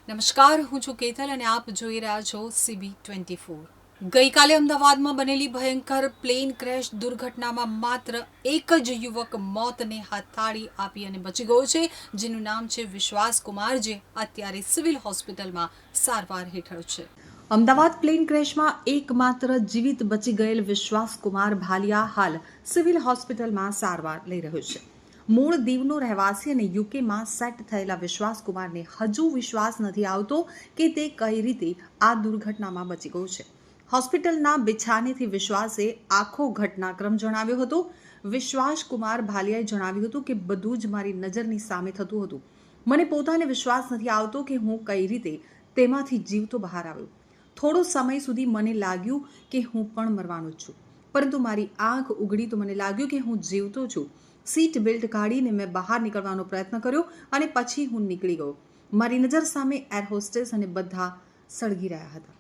નમસ્કાર, હું છું કેતલ અને આપ જોઈ રહ્યા છો CB24. ગઈકાલે અમદાવાદમાં બનેલી ભયંકર પ્લેન ક્રેશ દુર્ઘટનામાં માત્ર એક જ યુવક મોતને હથાળી આપી અને બચી ગયો છે, જેનું નામ છે વિશ્વાસ કુમાર, જે અત્યારે સિવિલ હોસ્પિટલમાં સારવાર હેઠળ છે. અમદાવાદ પ્લેન ક્રેશમાં એકમાત્ર જીવિત બચી ગયેલ વિશ્વાસ કુમાર ભાલિયા હાલ સિવિલ હોસ્પિટલમાં સારવાર લઈ રહ્યો છે. મૂળ દીવનો રહેવાસી અને યુકેમાં સેટ થયેલા વિશ્વાસ કુમારને હજુ વિશ્વાસ નથી આવતો કે તે કઈ રીતે આ દુર્ઘટનામાં બચી ગયો છે. હોસ્પિટલના બિછાનેથી વિશ્વાસે આખો ઘટનાક્રમ જણાવ્યો હતો. વિશ્વાસ કુમાર ભાલિયાએ જણાવ્યું હતું કે બધું જ મારી નજરની સામે થતું હતું. મને પોતાને વિશ્વાસ નથી આવતો કે હું કઈ રીતે તેમાંથી જીવતો બહાર આવ્યો. થોડો સમય સુધી મને લાગ્યું કે હું પણ મરવાનો જ છું, પરંતુ મારી આંખ ઉઘડી તો મને લાગ્યું કે હું જીવતો છું. સીટ બેલ્ટ કાઢીને મેં બહાર નીકળવાનો પ્રયત્ન કર્યો અને પછી હું નીકળી ગયો. મારી નજર સામે એર હોસ્ટેસ અને બધા સળગી રહ્યા હતા.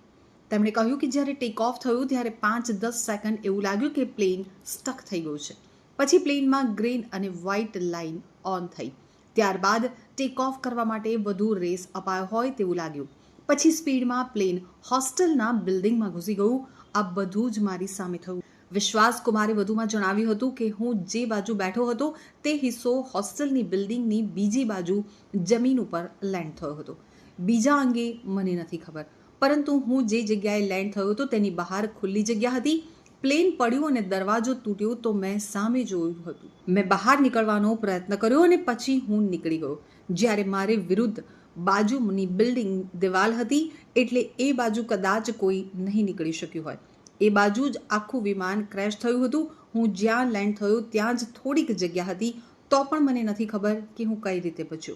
તેમણે કહ્યું કે જ્યારે ટેક ઓફ થયું ત્યારે 5-10 સેકન્ડ એવું લાગ્યું કે પ્લેન સ્ટક થઈ ગયું છે. પછી પ્લેનમાં ગ્રીન અને વ્હાઇટ લાઇન ઓન થઈ. ત્યારબાદ ટેક ઓફ કરવા માટે વધુ રેસ અપાયો હોય તેવું લાગ્યું. પછી સ્પીડમાં પ્લેન હોસ્ટેલના બિલ્ડિંગમાં ઘૂસી ગયું. આ બધું જ મારી સામે થયું. વિશ્વાસ કુમારે વધુમાં જણાવ્યું હતું કે હું જે બાજુ બેઠો હતો તે હિસ્સો હોસ્ટેલની બિલ્ડિંગની બીજી બાજુ જમીન ઉપર લેન્ડ થયો હતો. બીજા અંગે મને નથી ખબર, પરંતુ હું જે જગ્યાએ લેન્ડ થયો હતો તેની બહાર ખુલ્લી જગ્યા હતી. પ્લેન પડ્યું અને દરવાજો તૂટ્યો તો મેં સામે જોયું હતું. મેં બહાર નીકળવાનો પ્રયત્ન કર્યો અને પછી હું નીકળી ગયો. જ્યારે મારે વિરુદ્ધ બાજુની બિલ્ડિંગ દિવાલ હતી, એટલે એ બાજુ કદાચ કોઈ નહીં નીકળી શક્યું હોય. એ બાજુ જ આખું વિમાન ક્રેશ થયું હતું. હું જ્યાં લેન્ડ થયો ત્યાં જ થોડીક જગ્યા હતી, તો પણ મને નથી ખબર કે હું કઈ રીતે બચ્યો.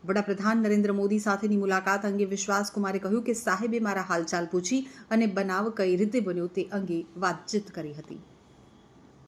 વડાપ્રધાન નરેન્દ્ર મોદી સાથેની મુલાકાત અંગે વિશ્વાસ કુમારે કહ્યું કે સાહેબે મારા હાલચાલ પૂછી અને બનાવ કઈ રીતે બન્યો તે અંગે વાતચીત કરી હતી.